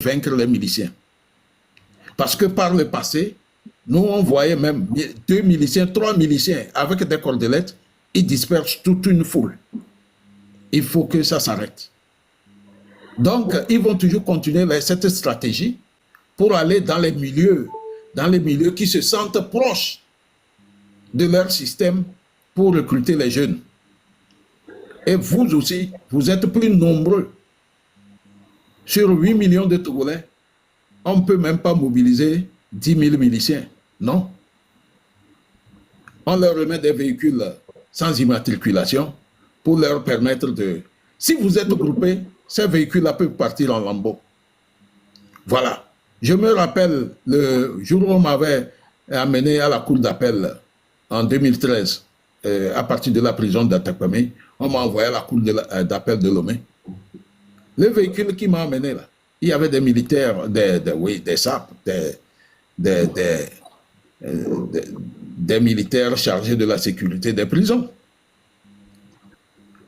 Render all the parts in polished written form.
vaincre les miliciens. Parce que par le passé, nous, on voyait même 2 miliciens, 3 miliciens avec des cordelettes, ils dispersent toute une foule. Il faut que ça s'arrête. Donc, ils vont toujours continuer cette stratégie pour aller dans les milieux qui se sentent proches de leur système pour recruter les jeunes. Et vous aussi, vous êtes plus nombreux. Sur 8 millions de Togolais, on ne peut même pas mobiliser 10 000 miliciens. Non. On leur remet des véhicules sans immatriculation pour leur permettre de... Si vous êtes groupés, ces véhicules-là peuvent partir en lambeaux. Voilà. Je me rappelle le jour où on m'avait amené à la cour d'appel en 2013, à partir de la prison d'Atakpamé, on m'a envoyé à la cour d'appel de Lomé. Le véhicule qui m'a amené là, il y avait des militaires, des SAP, des militaires chargés de la sécurité des prisons.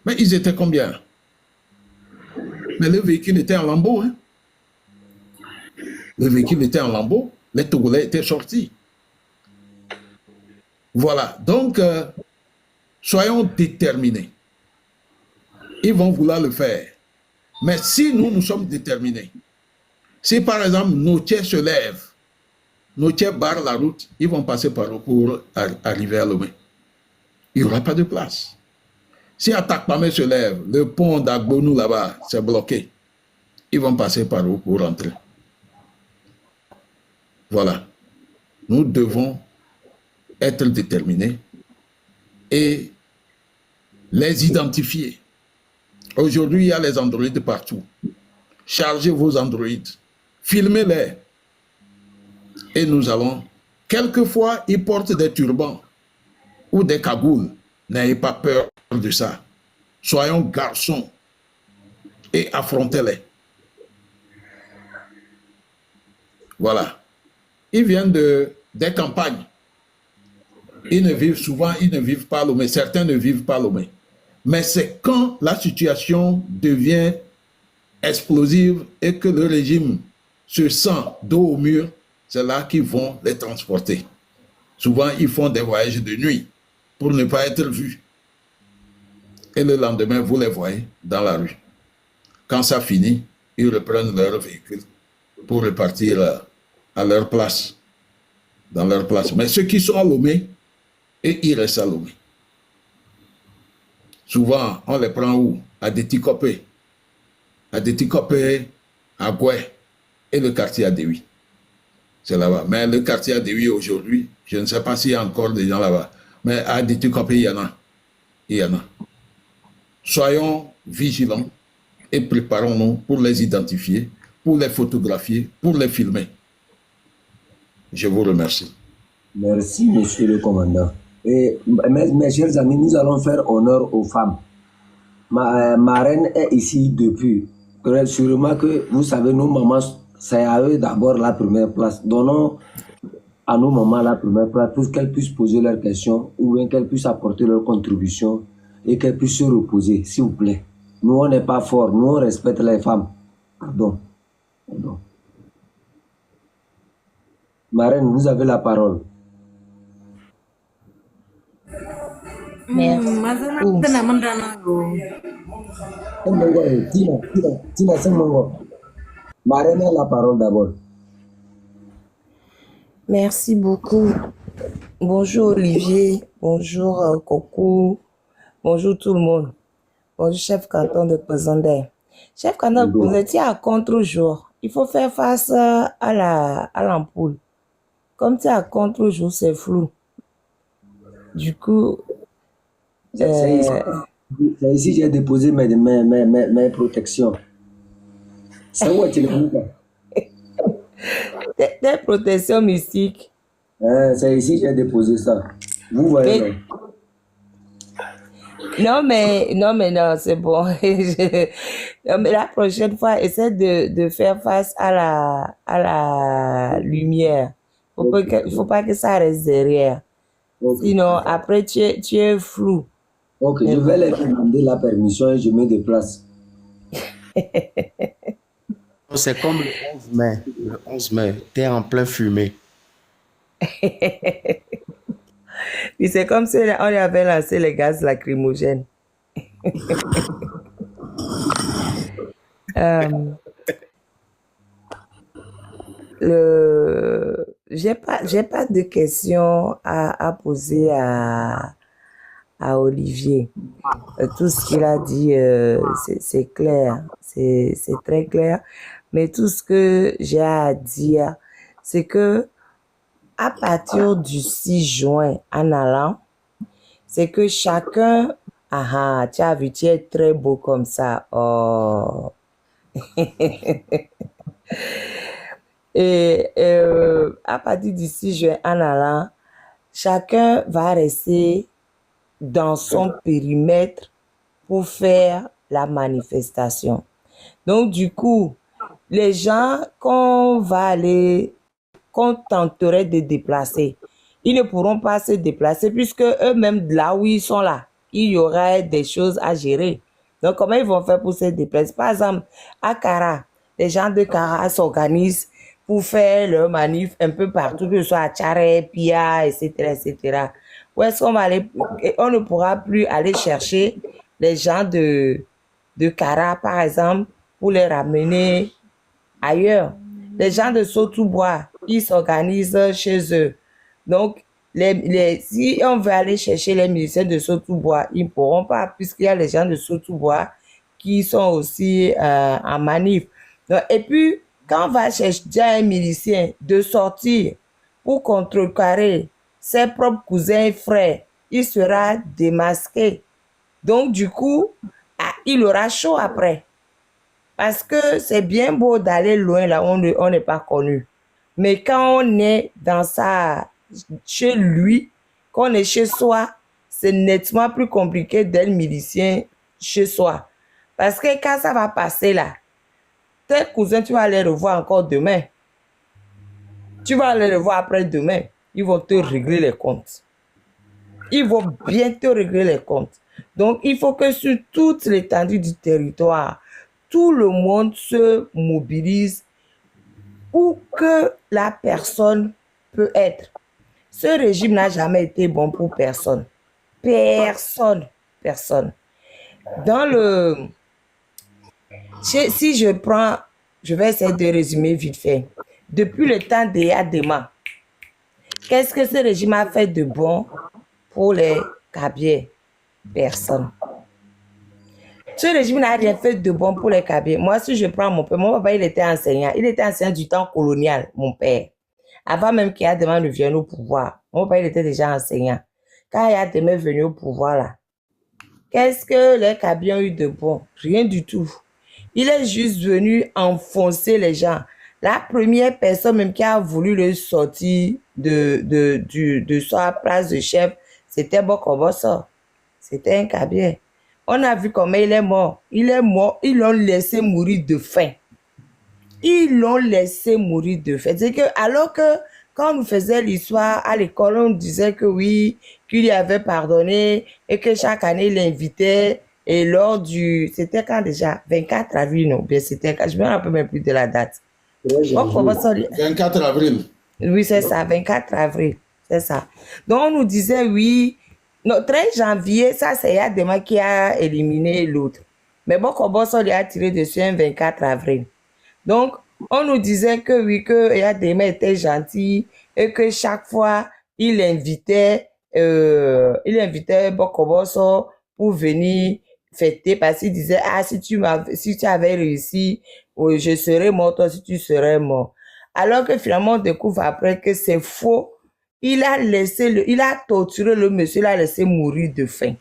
Mais ils étaient combien? Mais le véhicule était en lambeaux. Hein? Le véhicule était en lambeaux. Les Togolais étaient sortis. Voilà. Donc, soyons déterminés. Ils vont vouloir le faire. Mais si nous sommes déterminés, si par exemple nos tiers se lèvent, nos tiers barrent la route, ils vont passer par eux pour arriver à Lomé. Il n'y aura pas de place. Si Atakpamé se lève, le pont d'Agbonou là-bas, c'est bloqué. Ils vont passer par eux pour rentrer. Voilà. Nous devons être déterminés et les identifier. Aujourd'hui, il y a les androïdes partout. Chargez vos androïdes. Filmez-les. Et nous allons... Quelquefois, ils portent des turbans ou des cagoules. N'ayez pas peur de ça. Soyons garçons et affrontez-les. Voilà. Ils viennent des campagnes. Ils ne vivent pas à Lomé. Certains ne vivent pas à Lomé. Mais c'est quand la situation devient explosive et que le régime se sent dos au mur, c'est là qu'ils vont les transporter. Souvent, ils font des voyages de nuit pour ne pas être vus. Et le lendemain, vous les voyez dans la rue. Quand ça finit, ils reprennent leur véhicule pour repartir à leur place, dans leur place. Mais ceux qui sont à Lomé, et ils restent à Lomé. Souvent, on les prend où? À Déticopé. À Déticopé, à Goué et le quartier Adéwi. C'est là-bas. Mais le quartier Adéwi aujourd'hui, je ne sais pas s'il y a encore des gens là-bas. Mais à Déticopé, il y en a. Il y en a. Soyons vigilants et préparons-nous pour les identifier, pour les photographier, pour les filmer. Je vous remercie. Merci, monsieur le commandant. Et mes chers amis, nous allons faire honneur aux femmes. Ma reine est ici depuis. Sûrement que vous savez, nos mamans, c'est à eux d'abord la première place. Donnons à nos mamans la première place pour qu'elles puissent poser leurs questions ou bien qu'elles puissent apporter leur contribution et qu'elles puissent se reposer, s'il vous plaît. Nous, on n'est pas forts. Nous, on respecte les femmes. Pardon. Pardon. Ma reine, vous avez la parole. Merci. Tina, ma reine a la parole d'abord. Merci beaucoup. Bonjour Olivier, bonjour Coco, bonjour tout le monde. Bonjour chef canton de Pesandé. Chef canton de Pesandé, tu es à contre-jour. Il faut faire face à l'ampoule. Comme tu es à contre-jour, c'est flou. Du coup... C'est ici que j'ai déposé mes protections. C'est où tu Des protections mystiques. C'est ici que j'ai déposé ça. Vous voyez. Non, c'est bon. Non, mais la prochaine fois, essaie de faire face à la lumière. Il ne faut pas que ça reste derrière. Okay. Sinon, après, tu es flou. Ok, je vais leur demander la permission et je me déplace. C'est comme le 11 mai. Le 11 mai, t'es en plein fumée. Puis c'est comme si on lui avait lancé les gaz lacrymogènes. Euh, j'ai pas de questions à poser à Olivier. Tout ce qu'il a dit, c'est clair, c'est très clair. Mais tout ce que j'ai à dire, c'est que à partir du 6 juin en allant, c'est que chacun, ah, tu as vu, tu es très beau comme ça. Oh. Et à partir du 6 juin en allant, chacun va rester dans son périmètre pour faire la manifestation. Donc, du coup, les gens qu'on tenterait de déplacer, ils ne pourront pas se déplacer puisque eux-mêmes, là où ils sont là, il y aura des choses à gérer. Donc, comment ils vont faire pour se déplacer? Par exemple, à Kara, les gens de Kara s'organisent pour faire leur manif un peu partout, que ce soit à Tchare, Pia, etc., etc. Où est-ce qu'on va aller? On ne pourra plus aller chercher les gens de Kara, par exemple, pour les ramener ailleurs. Les gens de Sotoubois, ils s'organisent chez eux. Donc, si on veut aller chercher les miliciens de Sotoubois, ils ne pourront pas, puisqu'il y a les gens de Sotoubois qui sont aussi en manif. Donc, et puis, quand on va chercher un milicien de sortir pour contrecarrer ses propres cousins et frères, il sera démasqué. Donc, du coup, il aura chaud après. Parce que c'est bien beau d'aller loin là où on n'est pas connu. Mais quand on est chez lui, quand on est chez soi, c'est nettement plus compliqué d'être milicien chez soi. Parce que quand ça va passer là, tes cousins, tu vas les revoir encore demain. Tu vas les revoir après-demain. Ils vont te régler les comptes. Ils vont bien te régler les comptes. Donc, il faut que sur toute l'étendue du territoire, tout le monde se mobilise où que la personne peut être. Ce régime n'a jamais été bon pour personne. Personne. Si je vais essayer de résumer vite fait. Depuis le temps d'Eyadema, qu'est-ce que ce régime a fait de bon pour les Kabyles? Personne. Ce régime n'a rien fait de bon pour les Kabyles. Moi, si je prends mon papa, il était enseignant. Il était enseignant du temps colonial, mon père. Avant même qu'Eyadema ne vienne au pouvoir. Mon père, il était déjà enseignant. Quand Eyadema est venu au pouvoir, là, qu'est-ce que les Kabyles ont eu de bon? Rien du tout. Il est juste venu enfoncer les gens. La première personne même qui a voulu le sortir de sa place de chef, c'était Bokoboso. C'était un Kabyle. On a vu comment il est mort. Il est mort. Ils l'ont laissé mourir de faim. C'est que, alors que quand on nous faisait l'histoire à l'école, on disait que oui, qu'il y avait pardonné et que chaque année, il invitait. Et c'était quand déjà? 24 avril, non? Bien, c'était quand? Je me rappelle même plus de la date. 24 avril. Oui, c'est ça, 24 avril. C'est ça. Donc, on nous disait, oui, non, 13 janvier, ça, c'est Eyadema qui a éliminé l'autre. Mais Bokoboso lui a tiré dessus un 24 avril. Donc, on nous disait que oui, que Eyadema était gentil et que chaque fois, il invitait Bokoboso pour venir fêter parce qu'il disait, ah, si tu avais réussi, je serais mort, toi, si tu serais mort. Alors que finalement, on découvre après que c'est faux. Il a torturé le monsieur, il a laissé mourir de faim.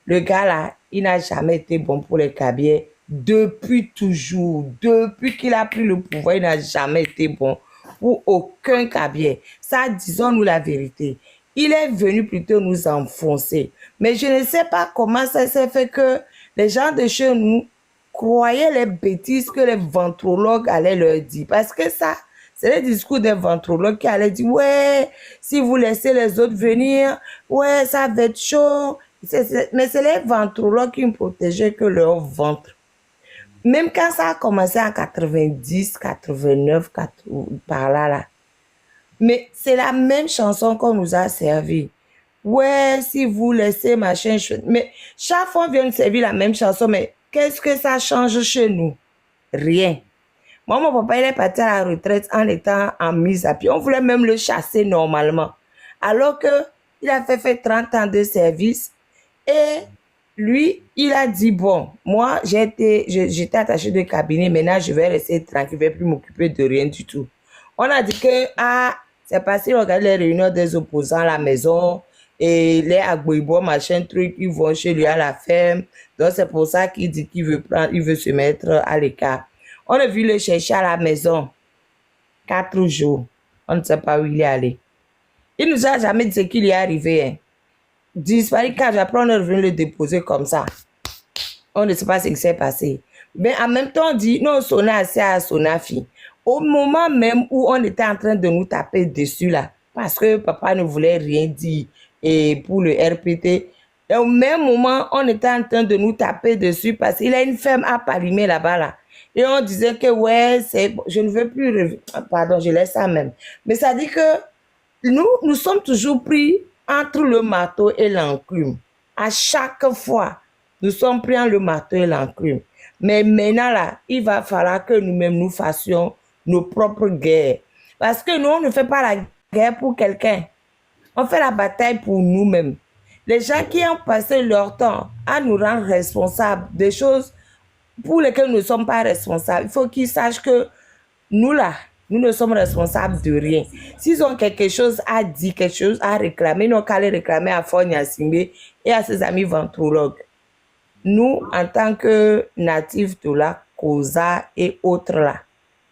Le gars là, il n'a jamais été bon pour les Kabyles depuis toujours. Depuis qu'il a pris le pouvoir, il n'a jamais été bon pour aucun Kabyle. Ça, disons-nous la vérité. Il est venu plutôt nous enfoncer. Mais je ne sais pas comment ça s'est fait que les gens de chez nous croyaient les bêtises que les ventrologues allaient leur dire. Parce que ça, c'est le discours des ventrologues qui allaient dire, ouais, si vous laissez les autres venir, ouais, ça va être chaud. Mais c'est les ventrologues qui ne protégeaient que leur ventre. Même quand ça a commencé en 90, 89, par là, là. Mais c'est la même chanson qu'on nous a servi. Ouais, si vous laissez machin, mais chaque fois on vient nous servir la même chanson, mais qu'est-ce que ça change chez nous? Rien. Moi, mon papa, il est parti à la retraite en étant en mise à pied. On voulait même le chasser normalement. Alors que il a fait 30 ans de service et lui, il a dit, bon, moi, j'étais attaché de cabinet, maintenant je vais rester tranquille, je ne vais plus m'occuper de rien du tout. On a dit que, c'est parce qu'il regarde les réunions des opposants à la maison et les agboibo, machin, truc, ils vont chez lui à la ferme. Donc, c'est pour ça qu'il dit qu'il veut se mettre à l'écart. On a vu le chercher à la maison 4 jours. On ne sait pas où il est allé. Il nous a jamais dit ce qu'il y est arrivé. Hein. Disparu 4 jours après, on est revenu le déposer comme ça. On ne sait pas ce qui s'est passé. Mais en même temps, on dit, non, on a assez à Sonafi. Au moment même où on était en train de nous taper dessus là, parce que papa ne voulait rien dire et pour le RPT, et au même moment, on était en train de nous taper dessus parce qu'il a une ferme à Palimé là-bas là. Et on disait que ouais, je ne veux plus, pardon, je laisse ça même. Mais ça dit que nous sommes toujours pris entre le marteau et l'enclume. À chaque fois, nous sommes pris entre le marteau et l'enclume. Mais maintenant là, il va falloir que nous-mêmes nous fassions nos propres guerres. Parce que nous, on ne fait pas la guerre pour quelqu'un. On fait la bataille pour nous-mêmes. Les gens qui ont passé leur temps à nous rendre responsables des choses pour lesquelles nous ne sommes pas responsables, il faut qu'ils sachent que nous là, nous ne sommes responsables de rien. S'ils ont quelque chose à dire, quelque chose à réclamer, ils n'ont qu'à les réclamer à Fonia Simbe et à ses amis ventrologues. Nous, en tant que natifs de la COSA et autres là,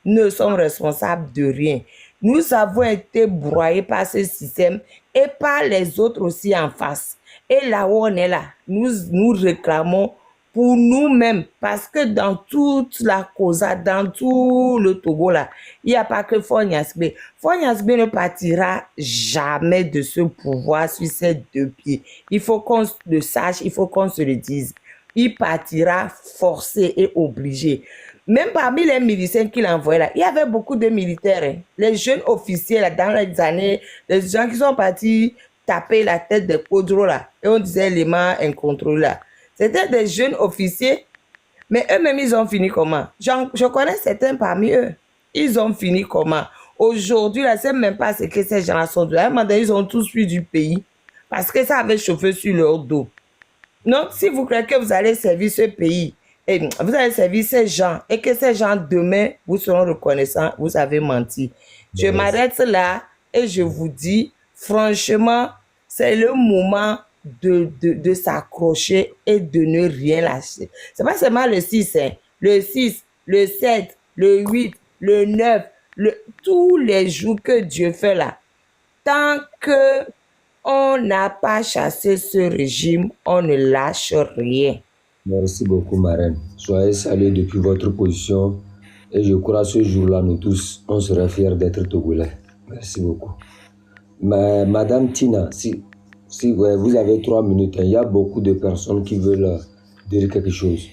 nous sommes responsables de rien. Nous avons été broyés par ce système et par les autres aussi en face. Et là où on est là, nous réclamons pour nous-mêmes, parce que dans toute la COSA, dans tout le Togo là, il n'y a pas que Fognasbe. Fognasbe ne partira jamais de ce pouvoir sur ses 2 pieds. Il faut qu'on le sache, il faut qu'on se le dise. Il partira forcé et obligé. Même parmi les miliciens qu'il envoyait là, il y avait beaucoup de militaires. Hein. Les jeunes officiers là, dans les années, les gens qui sont partis taper la tête des Kodro là, et on disait les mains incontrôlées là. C'était des jeunes officiers, mais eux-mêmes, ils ont fini comment? Je connais certains parmi eux. Ils ont fini comment? Aujourd'hui, là, je ne sais même pas ce que ces gens-là sont. À un moment donné, ils ont tous fui du pays parce que ça avait chauffé sur leur dos. Donc, si vous croyez que vous allez servir ce pays, et vous allez servir ces gens, et que ces gens, demain, vous seront reconnaissants, vous avez menti. Je m'arrête là et je vous dis, franchement, c'est le moment de s'accrocher et de ne rien lâcher. C'est pas seulement le 6, hein. Le 6, le 7, le 8, le 9, tous les jours que Dieu fait là. Tant que on n'a pas chassé ce régime, on ne lâche rien. Merci beaucoup, marraine. Soyez salués depuis votre position. Et je crois ce jour-là, nous tous, on serait fiers d'être Togolais. Merci beaucoup. Madame Tina, si vous avez 3 minutes, il y a beaucoup de personnes qui veulent dire quelque chose.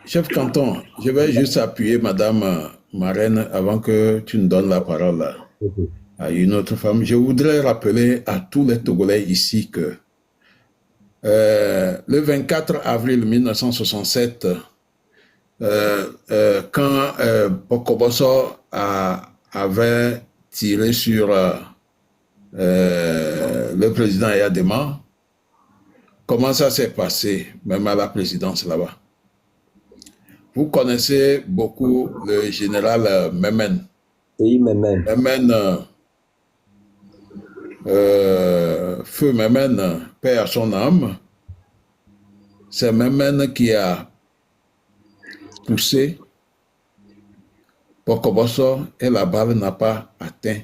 Chef Canton, je vais juste appuyer Madame Marraine avant que tu nous donnes la parole à une autre femme. Je voudrais rappeler à tous les Togolais ici que le 24 avril 1967, quand Bokoboso avait tiré sur le président Eyadema, comment ça s'est passé, même à la présidence là-bas? Vous connaissez beaucoup le général Memen. Oui, Memen. Feu Memen, paix à son âme, c'est Memen qui a poussé Bokoboso et la balle n'a pas atteint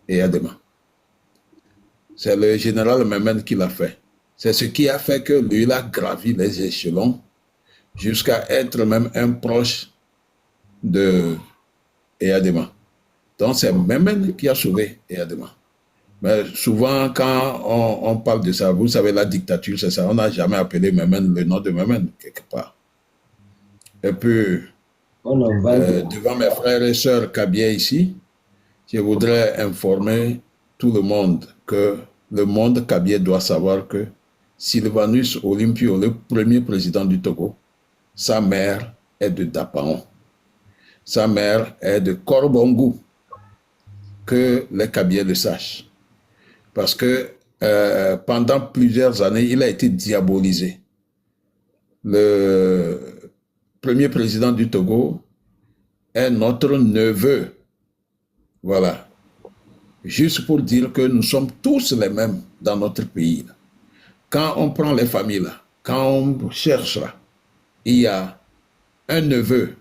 Eyadema. C'est le général Memen qui l'a fait. C'est ce qui a fait que lui, il a gravi les échelons jusqu'à être même un proche de Eyadema. Donc c'est Memen qui a sauvé Eyadema. Mais souvent, quand on parle de ça, vous savez, la dictature, c'est ça. On n'a jamais appelé Memen le nom de Memen, quelque part. Et puis, On envoie. devant mes frères et sœurs kabyais ici, je voudrais informer tout le monde que le monde kabyais doit savoir que Sylvanus Olympio, le premier président du Togo, sa mère est de Dapaon. Sa mère est de Korbongu, que les Kabyais le sachent. Parce que pendant plusieurs années, il a été diabolisé. Le premier président du Togo est notre neveu. Voilà. Juste pour dire que nous sommes tous les mêmes dans notre pays. Quand on prend les familles, là, quand on cherche, là, il y a un neveu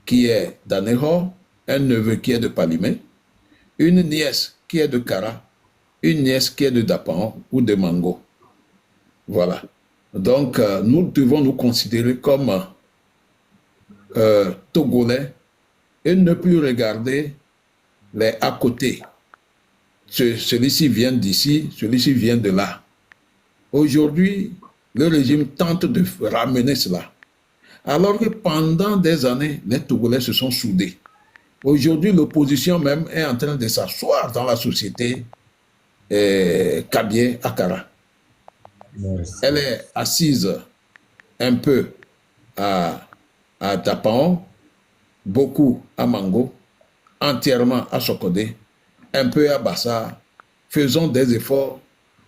qui est d'Aného, un neveu qui est de Palimé, une nièce qui est de Kara, une nièce qui est de Dapan ou de Mango. Voilà. Donc, nous devons nous considérer comme Togolais et ne plus regarder les à côté. Celui-ci vient d'ici, celui-ci vient de là. Aujourd'hui, le régime tente de ramener cela. Alors que pendant des années, les Togolais se sont soudés. Aujourd'hui, l'opposition même est en train de s'asseoir dans la société Kabyais Akara. Merci. Elle est assise un peu à Dapaon, beaucoup à Mango, entièrement à Sokodé, un peu à Bassa. Faisons des efforts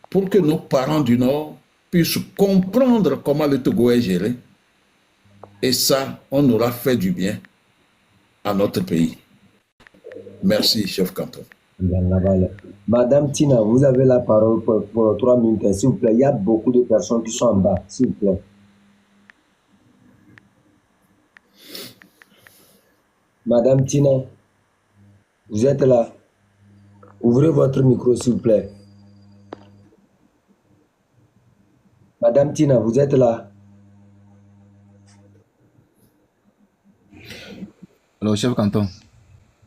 pour que nos parents du Nord puissent comprendre comment le Togo est géré. Et ça, on aura fait du bien à notre pays. Merci, chef Canton. Madame Tina, vous avez la parole pour 3 minutes, s'il vous plaît. Il y a beaucoup de personnes qui sont en bas, s'il vous plaît. Madame Tina, vous êtes là. Ouvrez votre micro, s'il vous plaît. Madame Tina, vous êtes là. Alors, chef Canton,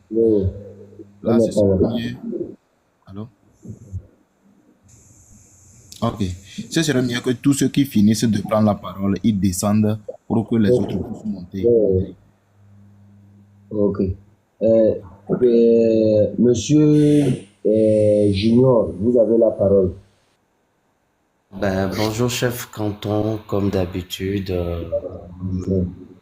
Oui. là, On ce est serait pas là. mieux. Allô? Ok. Ce serait mieux que tous ceux qui finissent de prendre la parole, ils descendent pour que les autres puissent monter. Oui. Ok. Monsieur Junior, vous avez la parole. Ben, bonjour, chef Canton, comme d'habitude,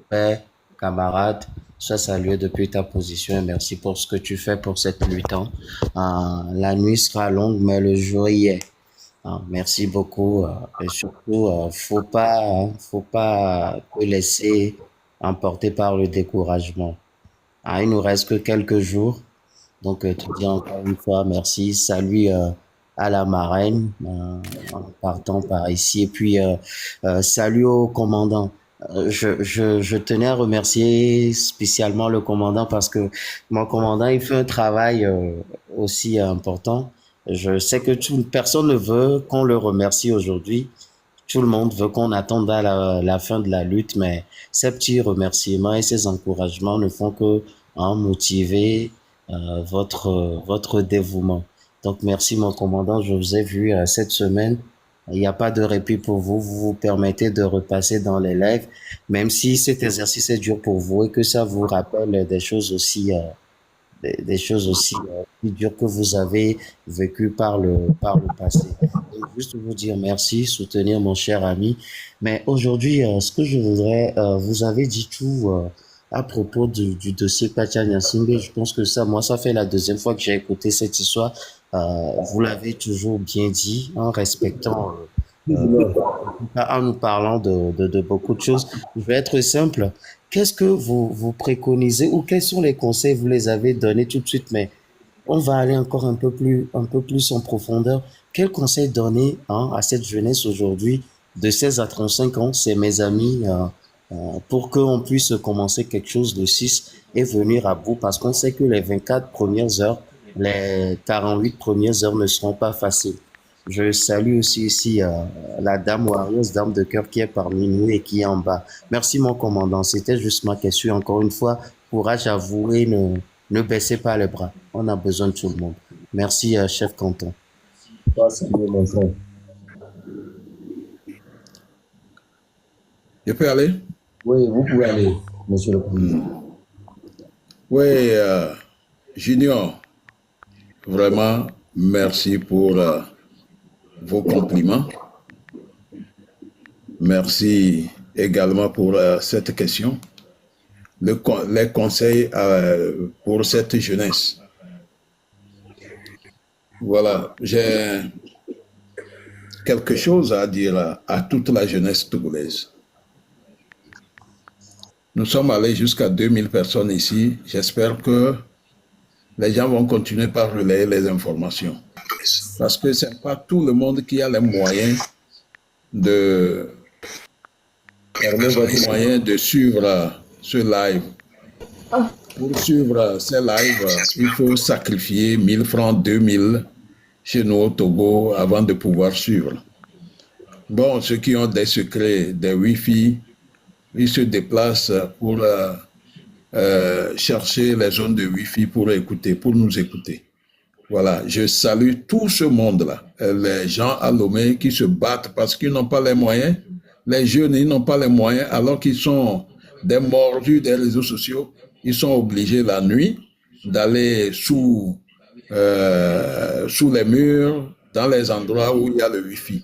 frère, camarade, sois salué depuis ta position et merci pour ce que tu fais pour cette lutte, hein. La nuit sera longue, mais le jour y est. Merci beaucoup. Et surtout, faut pas te laisser emporter par le découragement. Il nous reste que quelques jours. Donc, te dis encore une fois merci. Salut à la marraine en partant par ici. Et puis, salut au commandant. Je tenais à remercier spécialement le commandant parce que mon commandant, il fait un travail aussi important. Je sais que personne ne veut qu'on le remercie aujourd'hui. Tout le monde veut qu'on attende à la fin de la lutte, mais ces petits remerciements et ces encouragements ne font que motiver votre dévouement. Donc, merci mon commandant, je vous ai vu cette semaine. Il n'y a pas de répit pour vous. Vous vous permettez de repasser dans les lives, même si cet exercice est dur pour vous et que ça vous rappelle des choses aussi plus dures que vous avez vécues par le passé. Donc, juste vous dire merci, soutenir mon cher ami. Mais aujourd'hui, ce que je voudrais, vous avez dit tout à propos du dossier Katia Nyasingbe. Je pense que ça fait la deuxième fois que j'ai écouté cette histoire. Vous l'avez toujours bien dit, en respectant, en nous parlant de beaucoup de choses. Je vais être simple. Qu'est-ce que vous préconisez ou quels sont les conseils, vous les avez donnés tout de suite, mais on va aller encore un peu plus en profondeur. Quels conseils donner à cette jeunesse aujourd'hui de 16 à 35 ans, c'est mes amis, pour qu'on puisse commencer quelque chose de 6 et venir à bout parce qu'on sait que les 24 premières heures, les 48 premières heures ne seront pas faciles. Je salue aussi ici la dame warriors, dame de cœur qui est parmi nous et qui est en bas. Merci mon commandant, c'était juste ma question. Encore une fois, courage à vous et ne baissez pas les bras. On a besoin de tout le monde. Merci, chef canton. Toi, salut, mon frère. Je peux aller? Oui, vous pouvez aller, monsieur le commandant. Oui, Junior, vraiment, merci pour vos compliments. Merci également pour cette question. Les conseils pour cette jeunesse. Voilà, j'ai quelque chose à dire à toute la jeunesse togolaise. Nous sommes allés jusqu'à 2000 personnes ici. J'espère que les gens vont continuer par relayer les informations. Parce que ce n'est pas tout le monde qui a les moyens de suivre ce live. Pour suivre ces lives, il faut sacrifier 1000 francs, 2000 chez nous au Togo avant de pouvoir suivre. Bon, ceux qui ont des secrets, des Wi-Fi, ils se déplacent pour chercher les zones de Wi-Fi pour écouter, pour nous écouter. Voilà, je salue tout ce monde-là, les gens à Lomé qui se battent parce qu'ils n'ont pas les moyens. Les jeunes, ils n'ont pas les moyens alors qu'ils sont des mordus des réseaux sociaux. Ils sont obligés la nuit d'aller sous les murs, dans les endroits où il y a le Wi-Fi.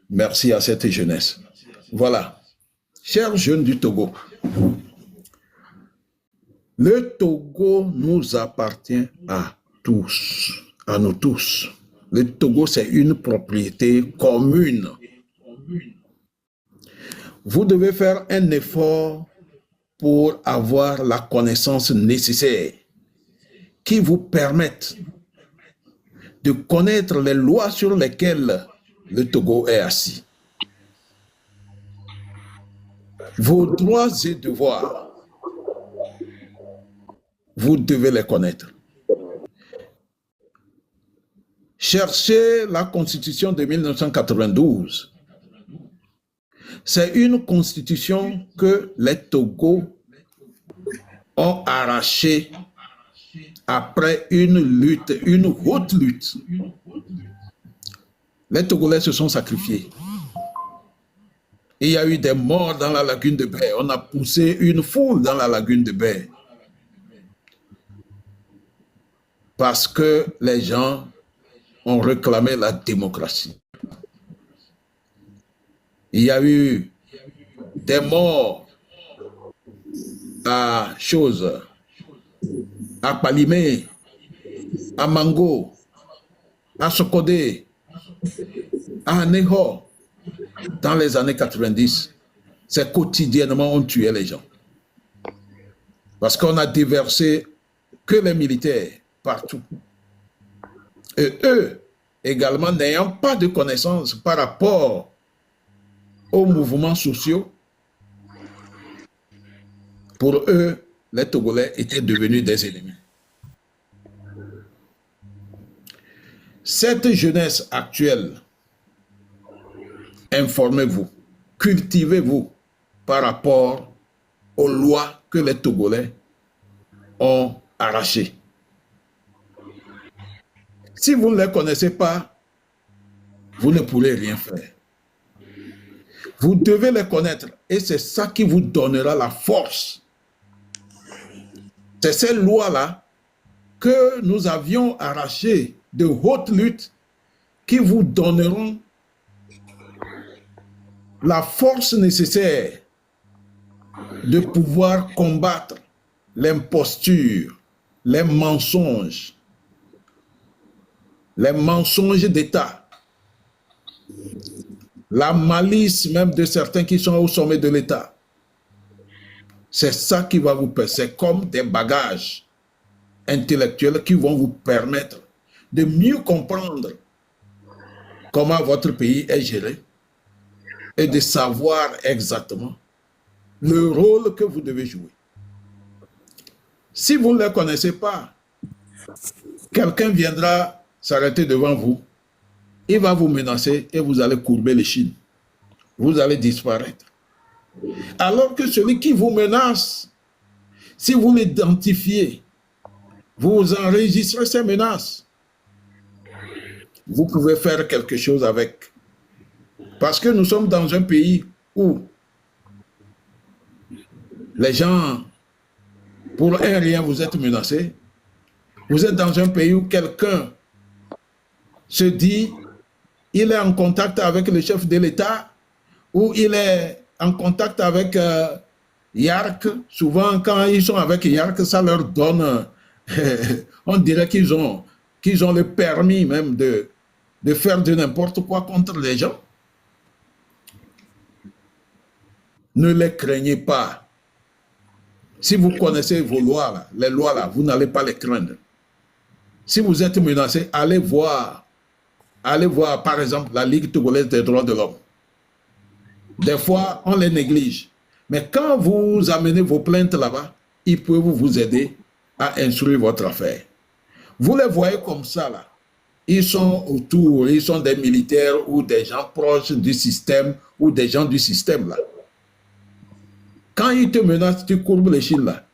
Merci à cette jeunesse. Voilà. Chers jeunes du Togo, le Togo nous appartient à tous, à nous tous. Le Togo, c'est une propriété commune. Vous devez faire un effort pour avoir la connaissance nécessaire qui vous permette de connaître les lois sur lesquelles le Togo est assis. Vos droits et devoirs, vous devez les connaître. Cherchez la Constitution de 1992. C'est une constitution que les Togos ont arrachée après une lutte, une haute lutte. Les Togolais se sont sacrifiés. Il y a eu des morts dans la lagune de Baie. On a poussé une foule dans la lagune de Baie. Parce que les gens ont réclamé la démocratie. Il y a eu des morts à à Palimé, à Mango, à Sokodé, à Neho, dans les années 90. C'est quotidiennement on tuait les gens. Parce qu'on a déversé que les militaires partout. Et eux, également, n'ayant pas de connaissances par rapport aux mouvements sociaux, pour eux, les Togolais étaient devenus des ennemis. Cette jeunesse actuelle, informez-vous, cultivez-vous par rapport aux lois que les Togolais ont arrachées. Si vous ne les connaissez pas, vous ne pourrez rien faire. Vous devez les connaître et c'est ça qui vous donnera la force. C'est ces lois-là que nous avions arrachées de haute lutte qui vous donneront la force nécessaire de pouvoir combattre l'imposture, les mensonges d'État, la malice même de certains qui sont au sommet de l'État. C'est ça qui va vous permettre. C'est comme des bagages intellectuels qui vont vous permettre de mieux comprendre comment votre pays est géré et de savoir exactement le rôle que vous devez jouer. Si vous ne les connaissez pas, quelqu'un viendra s'arrêter devant vous, il va vous menacer et vous allez courber l'échine. Vous allez disparaître. Alors que celui qui vous menace, si vous l'identifiez, vous enregistrez ces menaces vous pouvez faire quelque chose avec. Parce que nous sommes dans un pays où les gens, pour un rien, vous êtes menacés. Vous êtes dans un pays où quelqu'un se dit, il est en contact avec le chef de l'État, ou il est en contact avec Yark. Souvent, quand ils sont avec Yark, ça leur donne, on dirait qu'ils ont le permis même de faire de n'importe quoi contre les gens. Ne les craignez pas. Si vous connaissez vos lois, là, les lois, là, vous n'allez pas les craindre. Si vous êtes menacé, allez voir, par exemple, la Ligue togolaise des droits de l'homme. Des fois, on les néglige. Mais quand vous amenez vos plaintes là-bas, ils peuvent vous aider à instruire votre affaire. Vous les voyez comme ça, là. Ils sont autour, ils sont des militaires ou des gens proches du système ou des gens du système, là. Quand ils te menacent, tu courbes les chines, là.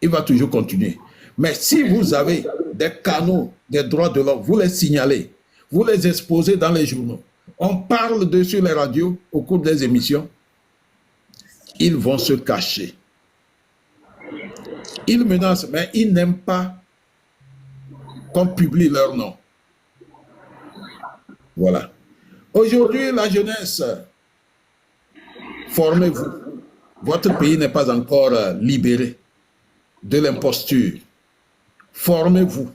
Il va toujours continuer. Mais si vous avez des canaux des droits de l'homme, vous les signalez, vous les exposez dans les journaux, on parle d'eux sur les radios au cours des émissions, ils vont se cacher. Ils menacent, mais ils n'aiment pas qu'on publie leur nom. Voilà. Aujourd'hui, la jeunesse, formez-vous. Votre pays n'est pas encore libéré de l'imposture. Formez-vous.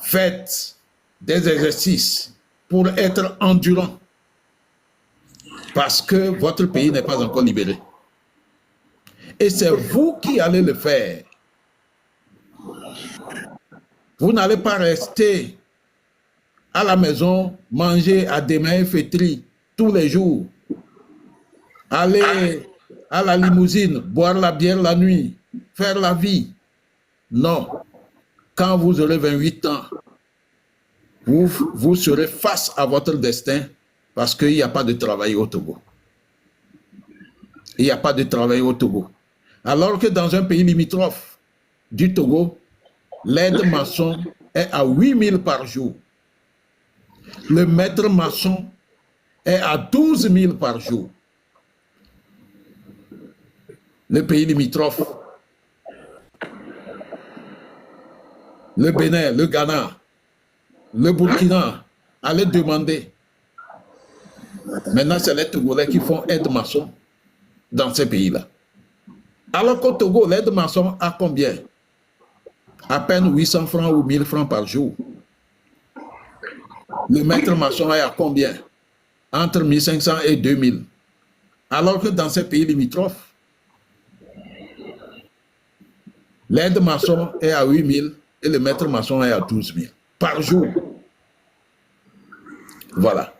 Faites des exercices pour être endurant. Parce que votre pays n'est pas encore libéré. Et c'est vous qui allez le faire. Vous n'allez pas rester à la maison, manger à des mains fêtries tous les jours. Aller à la limousine, boire la bière la nuit, faire la vie. Non. Quand vous aurez 28 ans, vous serez face à votre destin parce qu'il n'y a pas de travail au Togo. Il n'y a pas de travail au Togo. Alors que dans un pays limitrophe du Togo, l'aide maçon est à 8 000 par jour. Le maître maçon est à 12 000 par jour. Le pays limitrophe, le Bénin, le Ghana, le Burkina, allaient demander. Maintenant, c'est les Togolais qui font aide maçon dans ces pays-là. Alors qu'au Togo, l'aide maçon a combien? À peine 800 francs ou 1000 francs par jour. Le maître maçon est à combien? Entre 1500 et 2000. Alors que dans ces pays limitrophes, l'aide maçon est à 8000 et le maître maçon est à 12 000 par jour. Voilà.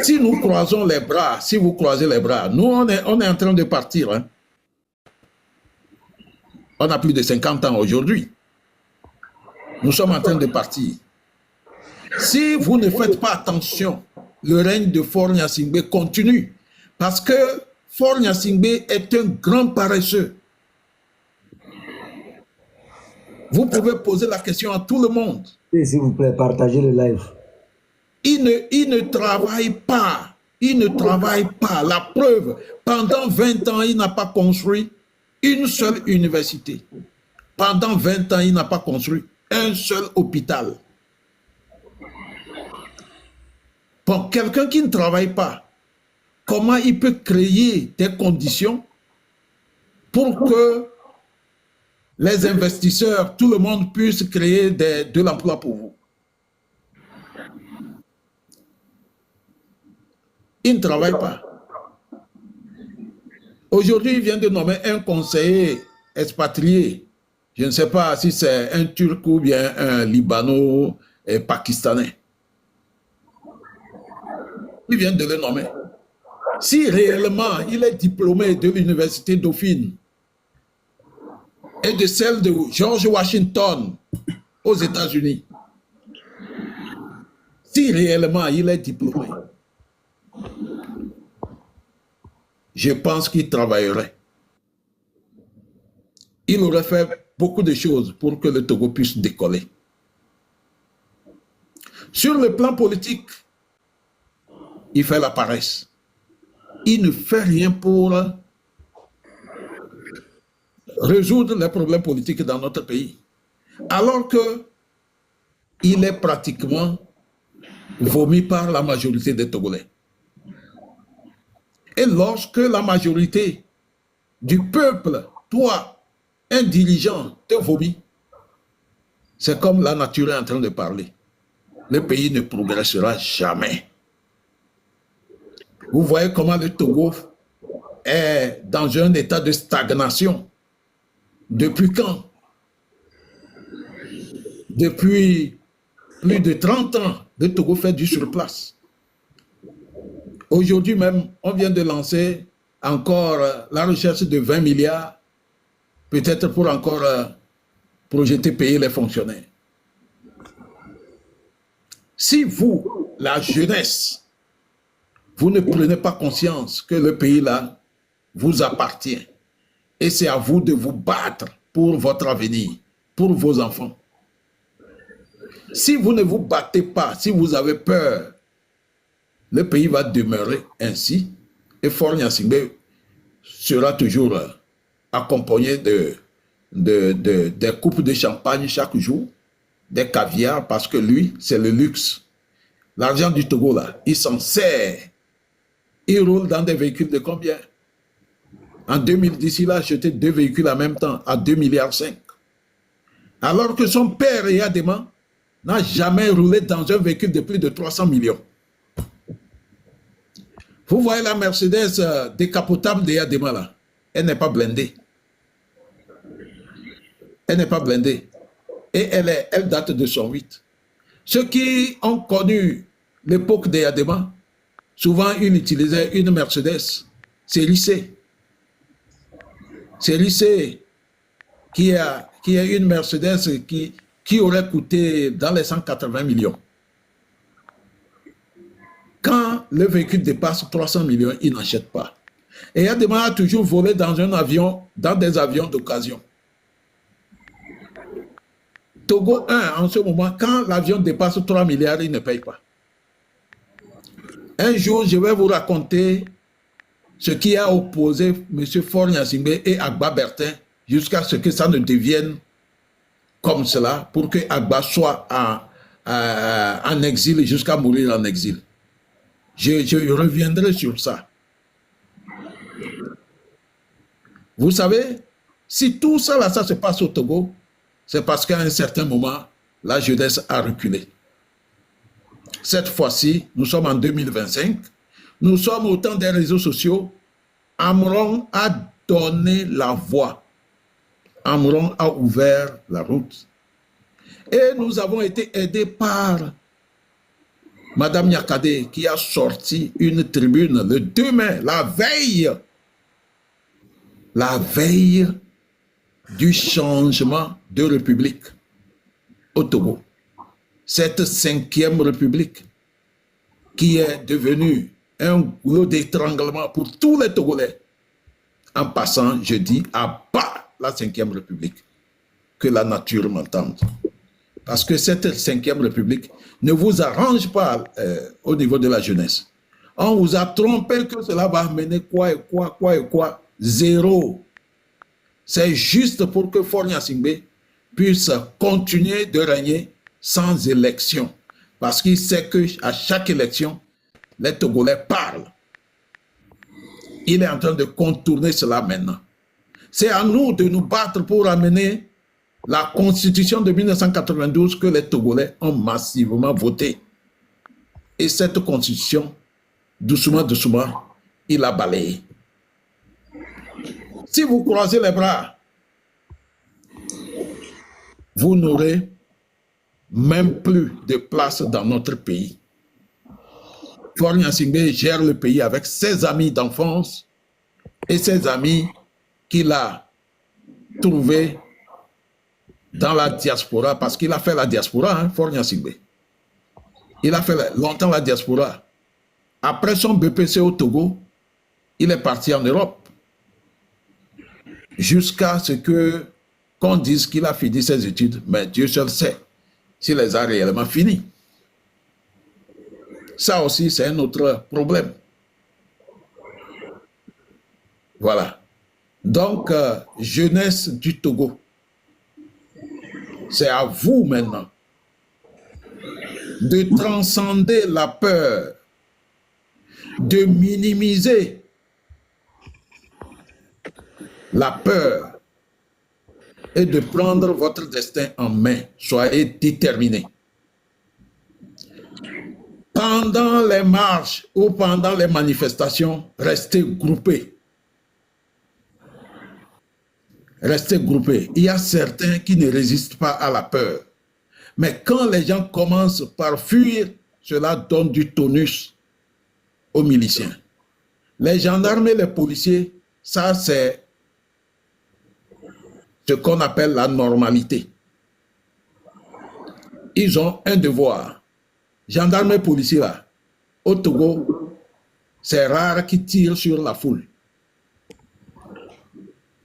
Si nous croisons les bras, si vous croisez les bras, nous, on est en train de partir. Hein. On a plus de 50 ans aujourd'hui. Nous sommes en train de partir. Si vous ne faites pas attention, le règne de Faure Gnassingbé continue. Parce que Faure Gnassingbé est un grand paresseux. Vous pouvez poser la question à tout le monde. S'il vous plaît, partagez le live. Il ne travaille pas. Il ne travaille pas. La preuve, pendant 20 ans, il n'a pas construit une seule université. Pendant 20 ans, il n'a pas construit un seul hôpital. Pour quelqu'un qui ne travaille pas, comment il peut créer des conditions pour que les investisseurs, tout le monde puisse créer de l'emploi pour vous? Il ne travaille pas. Aujourd'hui, il vient de nommer un conseiller expatrié. Je ne sais pas si c'est un Turc ou bien un Libano-Pakistanais. Il vient de le nommer. Si réellement il est diplômé de l'université Dauphine et de celle de George Washington aux États-Unis, si réellement il est diplômé, je pense qu'il travaillerait. Il aurait fait beaucoup de choses pour que le Togo puisse décoller. Sur le plan politique, il fait la paresse. Il ne fait rien pour résoudre les problèmes politiques dans notre pays. Alors que il est pratiquement vomi par la majorité des Togolais. Et lorsque la majorité du peuple, toi, un dirigeant, te vomit, c'est comme la nature est en train de parler. Le pays ne progressera jamais. Vous voyez comment le Togo est dans un état de stagnation. Depuis quand? Depuis plus de 30 ans, le Togo fait du surplace. Aujourd'hui même, on vient de lancer encore la recherche de 20 milliards, peut-être pour encore projeter payer les fonctionnaires. Si vous, la jeunesse, vous ne prenez pas conscience que le pays là vous appartient et c'est à vous de vous battre pour votre avenir, pour vos enfants. Si vous ne vous battez pas, si vous avez peur, le pays va demeurer ainsi et Faure Gnassingbé sera toujours accompagné des coupes de champagne chaque jour, des caviars, parce que lui, c'est le luxe. L'argent du Togo, là, il s'en sert. Il roule dans des véhicules de combien? En 2010, il a acheté 2 véhicules en même temps à 2,5 milliards. Alors que son père, Yadema, n'a jamais roulé dans un véhicule de plus de 300 millions. Vous voyez la Mercedes décapotable de Yadema là, elle n'est pas blindée. Elle n'est pas blindée. Et elle date de 108. Ceux qui ont connu l'époque de Yadema, souvent ils utilisaient une Mercedes série C. Série C qui a une Mercedes qui aurait coûté dans les 180 millions. Quand le véhicule dépasse 300 millions, il n'achète pas. Et Yadema a toujours volé dans un avion, dans des avions d'occasion. Togo 1, en ce moment, quand l'avion dépasse 3 milliards, il ne paye pas. Un jour, je vais vous raconter ce qui a opposé M. Faure Gnassingbé et Agba Bertin jusqu'à ce que ça ne devienne comme cela, pour que Agba soit en exil jusqu'à mourir en exil. Je reviendrai sur ça. Vous savez, si tout ça, là, ça se passe au Togo, c'est parce qu'à un certain moment, la jeunesse a reculé. Cette fois-ci, nous sommes en 2025, nous sommes au temps des réseaux sociaux. Amron a donné la voie. Amron a ouvert la route. Et nous avons été aidés par Madame Nyakade qui a sorti une tribune le 2 mai, la veille du changement de république au Togo. Cette 5e république qui est devenue un goulot d'étranglement pour tous les Togolais. En passant, je dis, à bas la 5e république. Que la nature m'entende. Parce que cette 5e république ne vous arrange pas au niveau de la jeunesse. On vous a trompé que cela va amener quoi et quoi. Zéro. C'est juste pour que Faure Gnassingbé puisse continuer de régner sans élection. Parce qu'il sait qu'à chaque élection, les Togolais parlent. Il est en train de contourner cela maintenant. C'est à nous de nous battre pour amener la constitution de 1992 que les Togolais ont massivement votée. Et cette constitution, doucement, il a balayé. Si vous croisez les bras, vous n'aurez même plus de place dans notre pays. Faure Gnassingbé gère le pays avec ses amis d'enfance et ses amis qu'il a trouvés dans la diaspora, parce qu'il a fait la diaspora, hein, Faure Gnassingbé. Il a fait longtemps la diaspora. Après son BPC au Togo, il est parti en Europe. Jusqu'à ce qu'on dise qu'il a fini ses études, mais Dieu seul sait s'il les a réellement finies. Ça aussi, c'est un autre problème. Voilà. Donc, jeunesse du Togo, c'est à vous maintenant de transcender la peur, de minimiser la peur et de prendre votre destin en main. Soyez déterminés. Pendant les marches ou pendant les manifestations, restez groupés. Restez groupés. Il y a certains qui ne résistent pas à la peur. Mais quand les gens commencent par fuir, cela donne du tonus aux miliciens. Les gendarmes et les policiers, ça c'est ce qu'on appelle la normalité. Ils ont un devoir. Gendarmes et policiers là, au Togo, c'est rare qu'ils tirent sur la foule.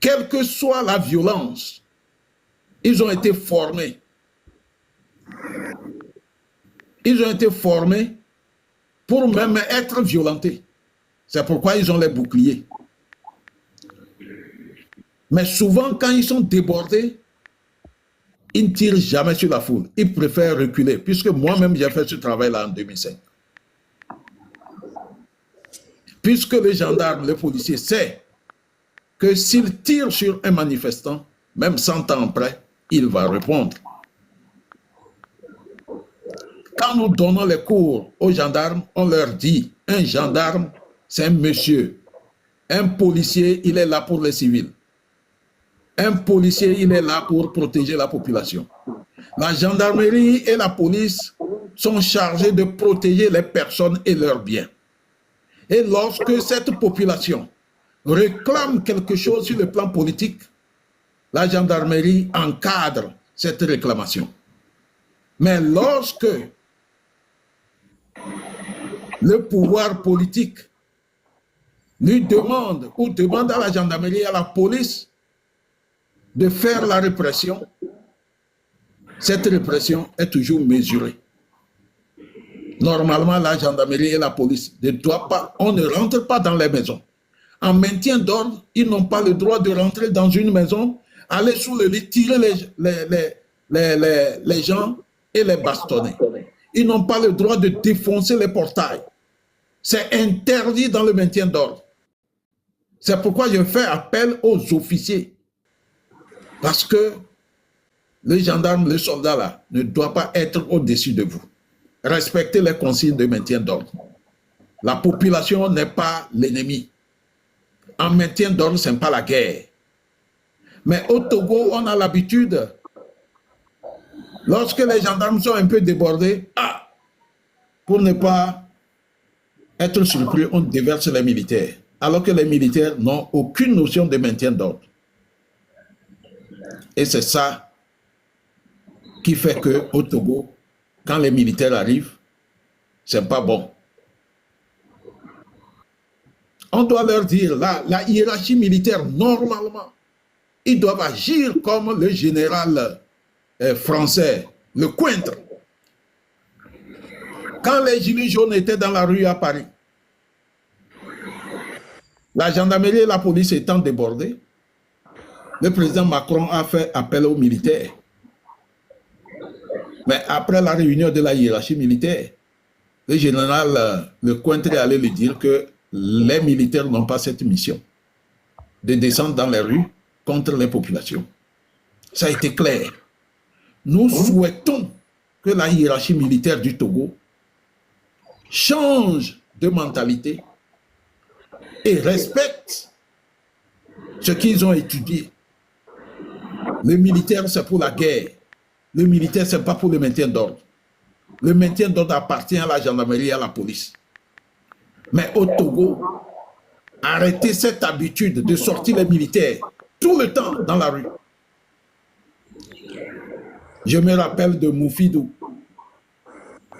Quelle que soit la violence, ils ont été formés. Ils ont été formés pour même être violentés. C'est pourquoi ils ont les boucliers. Mais souvent, quand ils sont débordés, ils ne tirent jamais sur la foule. Ils préfèrent reculer, puisque moi-même, j'ai fait ce travail-là en 2005. Puisque les gendarmes, les policiers savent que s'ils tirent sur un manifestant, même 100 ans après, il va répondre. Quand nous donnons les cours aux gendarmes, on leur dit, un gendarme, c'est un monsieur. Un policier, il est là pour les civils. Un policier, il est là pour protéger la population. La gendarmerie et la police sont chargés de protéger les personnes et leurs biens. Et lorsque cette population réclame quelque chose sur le plan politique, la gendarmerie encadre cette réclamation. Mais lorsque le pouvoir politique lui demande ou demande à la gendarmerie et à la police de faire la répression, cette répression est toujours mesurée. Normalement, la gendarmerie et la police ne doivent pas, on ne rentre pas dans les maisons. En maintien d'ordre, ils n'ont pas le droit de rentrer dans une maison, aller sous le lit, tirer les gens et les bastonner. Ils n'ont pas le droit de défoncer les portails. C'est interdit dans le maintien d'ordre. C'est pourquoi je fais appel aux officiers. Parce que les gendarmes, les soldats là, ne doivent pas être au-dessus de vous. Respectez les consignes de maintien d'ordre. La population n'est pas l'ennemi. En maintien d'ordre, ce n'est pas la guerre. Mais au Togo, on a l'habitude, lorsque les gendarmes sont un peu débordés, pour ne pas être surpris, on déverse les militaires. Alors que les militaires n'ont aucune notion de maintien d'ordre. Et c'est ça qui fait qu'au Togo, quand les militaires arrivent, c'est pas bon. On doit leur dire, la hiérarchie militaire, normalement, ils doivent agir comme le général français, le Cointre. Quand les gilets jaunes étaient dans la rue à Paris, la gendarmerie et la police étant débordées, le président Macron a fait appel aux militaires. Mais après la réunion de la hiérarchie militaire, le général Lecointre est allé lui dire que les militaires n'ont pas cette mission de descendre dans les rues contre les populations. Ça a été clair. Nous souhaitons que la hiérarchie militaire du Togo change de mentalité et respecte ce qu'ils ont étudié. Le militaire, c'est pour la guerre. Le militaire, ce n'est pas pour le maintien d'ordre. Le maintien d'ordre appartient à la gendarmerie et à la police. Mais au Togo, arrêtez cette habitude de sortir les militaires tout le temps dans la rue. Je me rappelle de Moufidou,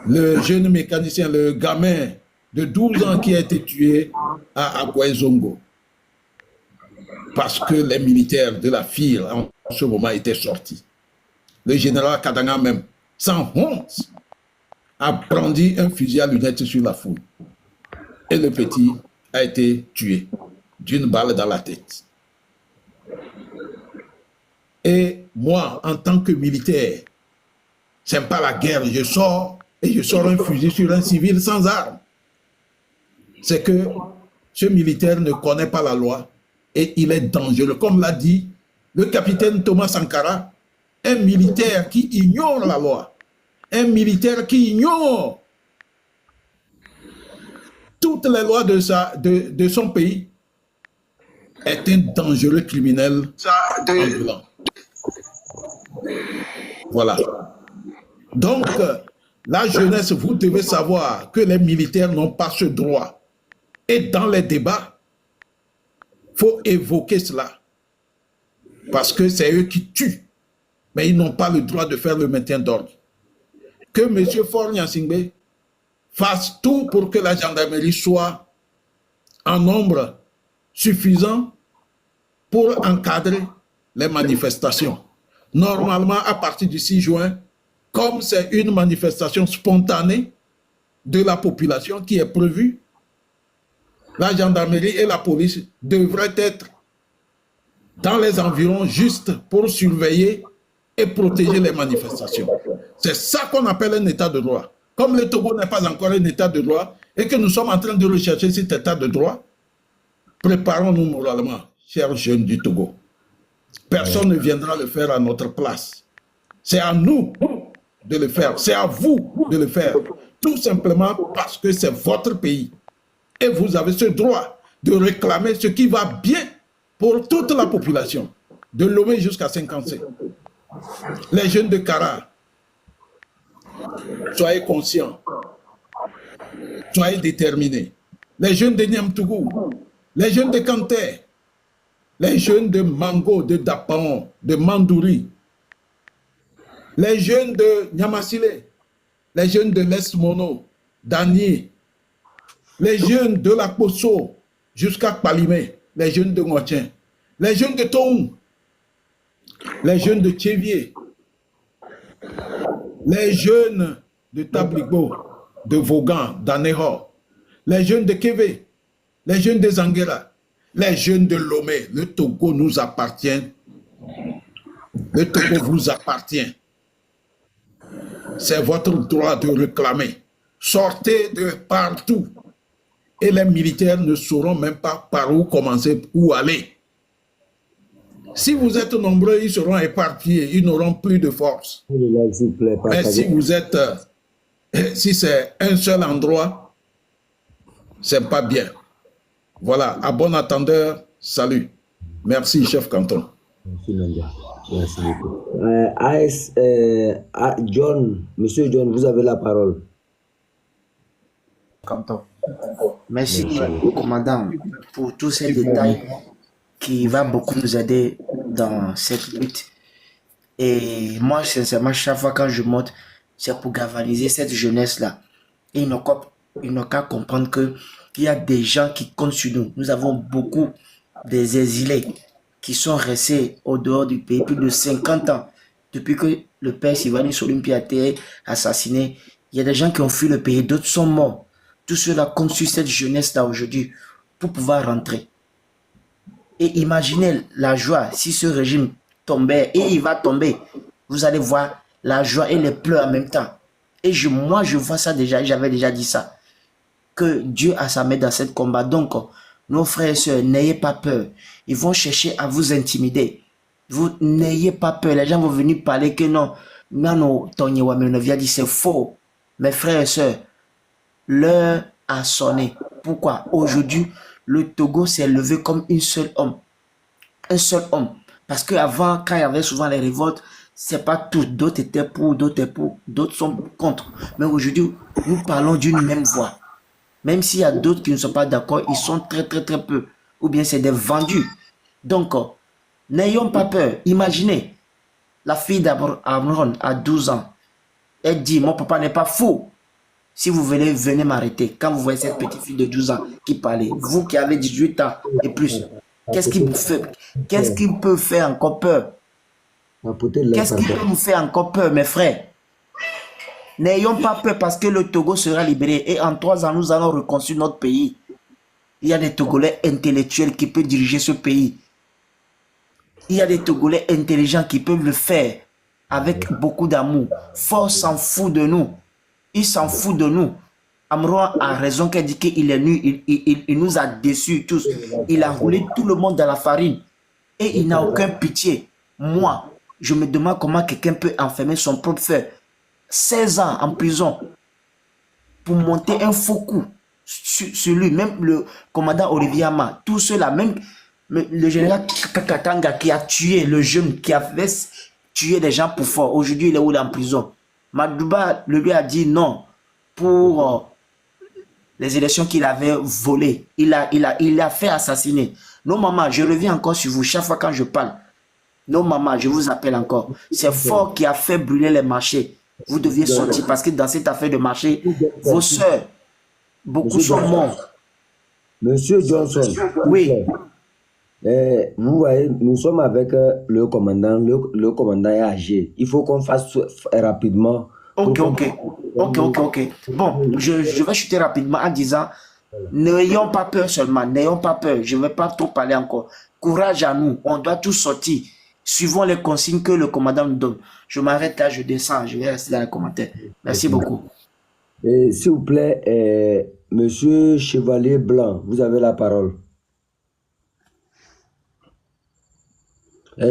le jeune mécanicien, le gamin de 12 ans qui a été tué à Agouezongo. Parce que les militaires de la FIR en ce moment étaient sortis. Le général Kadanga même, sans honte, a brandi un fusil à lunettes sur la foule. Et le petit a été tué d'une balle dans la tête. Et moi, en tant que militaire, c'est pas la guerre, je sors et je sors un fusil sur un civil sans arme. C'est que ce militaire ne connaît pas la loi et il est dangereux. Comme l'a dit le capitaine Thomas Sankara, un militaire qui ignore la loi, un militaire qui ignore toutes les lois de son pays est un dangereux criminel ambulant. Voilà. Donc, la jeunesse, vous devez savoir que les militaires n'ont pas ce droit. Et dans les débats, il faut évoquer cela. Parce que c'est eux qui tuent. Mais ils n'ont pas le droit de faire le maintien d'ordre. Que M. Faure Gnassingbé fasse tout pour que la gendarmerie soit en nombre suffisant pour encadrer les manifestations. Normalement, à partir du 6 juin, comme c'est une manifestation spontanée de la population qui est prévue, la gendarmerie et la police devraient être dans les environs juste pour surveiller et protéger les manifestations. C'est ça qu'on appelle un état de droit. Comme le Togo n'est pas encore un état de droit et que nous sommes en train de rechercher cet état de droit, préparons-nous moralement, chers jeunes du Togo. Personne ne viendra le faire à notre place. C'est à nous de le faire. C'est à vous de le faire. Tout simplement parce que c'est votre pays. Et vous avez ce droit de réclamer ce qui va bien pour toute la population, de Lomé jusqu'à 50. Les jeunes de Kara, soyez conscients, soyez déterminés. Les jeunes de Niamtougou, les jeunes de Kanté, les jeunes de Mango, de Dapaon, de Mandouri, les jeunes de Nyamasile, les jeunes de l'Est Mono, d'Ani, les jeunes de la Poso jusqu'à Palimé, les jeunes de Ngotien, les jeunes de Toum, les jeunes de Tchévier, les jeunes de Tabligo, de Vaughan, d'Aného, les jeunes de Kévé, les jeunes de Zanguera, les jeunes de Lomé. Le Togo nous appartient. Le Togo vous appartient. C'est votre droit de réclamer. Sortez de partout. Et les militaires ne sauront même pas par où commencer, où aller. Si vous êtes nombreux, ils seront éparpillés, ils n'auront plus de force. Mais si vous êtes, si c'est un seul endroit, c'est pas bien. Voilà, à bon attendeur, salut. Merci, chef canton. Merci, Nanda. Merci beaucoup. John, monsieur John, vous avez la parole. Canton. Merci, commandant, pour tous ces détails qui va beaucoup nous aider dans cette lutte. Et moi, sincèrement, chaque fois quand je monte, c'est pour galvaniser cette jeunesse-là. Et ils n'ont qu'à comprendre qu'il y a des gens qui comptent sur nous. Nous avons beaucoup des exilés qui sont restés au dehors du pays plus de 50 ans. Depuis que le père Sylvani Solumpi a été assassiné, il y a des gens qui ont fui le pays, d'autres sont morts. Tout cela compte sur cette jeunesse-là aujourd'hui pour pouvoir rentrer. Et imaginez la joie si ce régime tombait, et il va tomber. Vous allez voir la joie et les pleurs en même temps. Et moi, je vois ça déjà, j'avais déjà dit ça. Que Dieu a sa main dans ce combat. Donc, nos frères et sœurs, n'ayez pas peur. Ils vont chercher à vous intimider. Vous n'ayez pas peur. Les gens vont venir parler que non. C'est faux. Mes frères et sœurs, l'heure a sonné. Pourquoi? Aujourd'hui, le Togo s'est levé comme un seul homme. Un seul homme. Parce qu'avant, quand il y avait souvent les révoltes, c'est pas tout. D'autres étaient pour, d'autres sont contre. Mais aujourd'hui, nous parlons d'une même voix. Même s'il y a d'autres qui ne sont pas d'accord, ils sont très peu. Ou bien c'est des vendus. Donc, n'ayons pas peur. Imaginez, la fille d'Amron a 12 ans. Elle dit, mon papa n'est pas fou. Si vous venez m'arrêter. Quand vous voyez cette petite fille de 12 ans qui parlait, vous qui avez 18 ans et plus, qu'est-ce qui peut faire encore peur? Qu'est-ce qui peut nous faire encore peur, mes frères? N'ayons pas peur parce que le Togo sera libéré. Et en 3 ans, nous allons reconstruire notre pays. Il y a des Togolais intellectuels qui peuvent diriger ce pays. Il y a des Togolais intelligents qui peuvent le faire avec beaucoup d'amour. Force s'en fout de nous. Il s'en fout de nous. Amro a raison qu'elle dit qu'il est nu. Il nous a déçus tous. Il a roulé tout le monde dans la farine. Et il n'a aucun pitié. Moi, je me demande comment quelqu'un peut enfermer son propre frère. 16 ans en prison pour monter un faux coup sur lui. Même le commandant Olivier Ama, tout cela, même le général Kakatanga qui a tué le jeune, qui a fait tuer des gens pour fort. Aujourd'hui, il est où? Il est en prison. Madouba lui a dit non pour les élections qu'il avait volées. Il a fait assassiner. Non, maman, je reviens encore sur vous chaque fois quand je parle. Non, maman, je vous appelle encore. C'est Fort qui a fait brûler les marchés. Vous deviez sortir parce que dans cette affaire de marché, vos soeurs, beaucoup sont morts. Monsieur Johnson. Oui. Vous voyez, nous sommes avec le commandant. Le commandant est âgé. Il faut qu'on fasse rapidement. Ok. Bon, je vais chuter rapidement en disant, n'ayons pas peur seulement, n'ayons pas peur. Je ne vais pas trop parler encore. Courage à nous, on doit tous sortir. Suivons les consignes que le commandant nous donne. Je m'arrête là, je descends, je vais rester dans les commentaires. Merci beaucoup. S'il vous plaît, Monsieur Chevalier Blanc, vous avez la parole.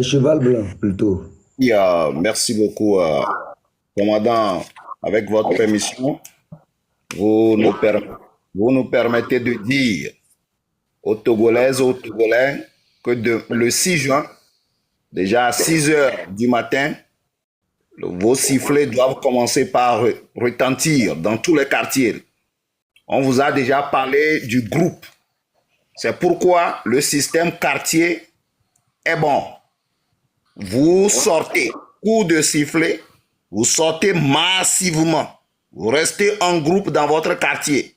Cheval Blanc, plutôt. Merci beaucoup, commandant. Avec votre permission, vous nous permettez de dire aux Togolaises, aux Togolais, que le 6 juin, déjà à 6 heures du matin, vos sifflets doivent commencer par retentir dans tous les quartiers. On vous a déjà parlé du groupe. C'est pourquoi le système quartier est bon. Vous sortez, coup de sifflet, vous sortez massivement. Vous restez en groupe dans votre quartier.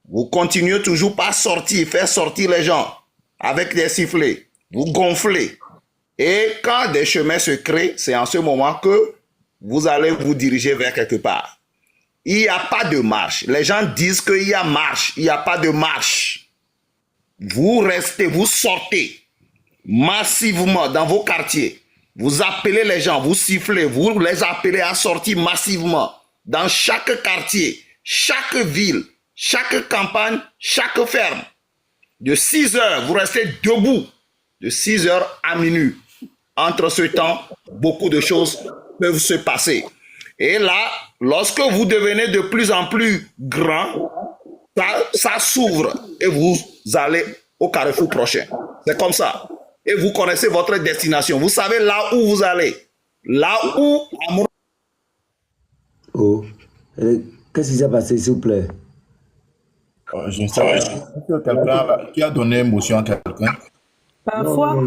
Vous continuez toujours par sortir, faire sortir les gens avec des sifflets. Vous gonflez. Et quand des chemins se créent, c'est en ce moment que vous allez vous diriger vers quelque part. Il n'y a pas de marche. Les gens disent qu'il y a marche. Il n'y a pas de marche. Vous restez, vous sortez massivement dans vos quartiers. Vous appelez les gens, vous sifflez, vous les appelez à sortir massivement dans chaque quartier, chaque ville, chaque campagne, chaque ferme. De 6 heures, vous restez debout. De 6 heures à minuit. Entre ce temps, beaucoup de choses peuvent se passer. Et là, lorsque vous devenez de plus en plus grand, ça s'ouvre et vous allez au carrefour prochain. C'est comme ça. Et vous connaissez votre destination. Vous savez là où vous allez. Là où... Oh. Qu'est-ce qui s'est passé, s'il vous plaît? Je ne sais pas. Est-ce que quelqu'un qui a donné émotion à quelqu'un? Parfois,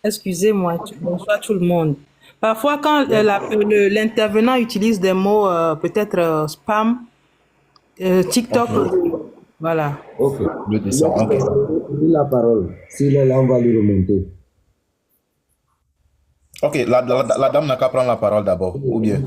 excusez-moi, bonsoir tout le monde. Parfois, quand l'intervenant utilise des mots peut-être spam, TikTok, voilà. Ok. Le dessin. Ok. La parole. S'il est là, on va lui remonter. Ok, la dame n'a qu'à prendre la parole d'abord, ou bien?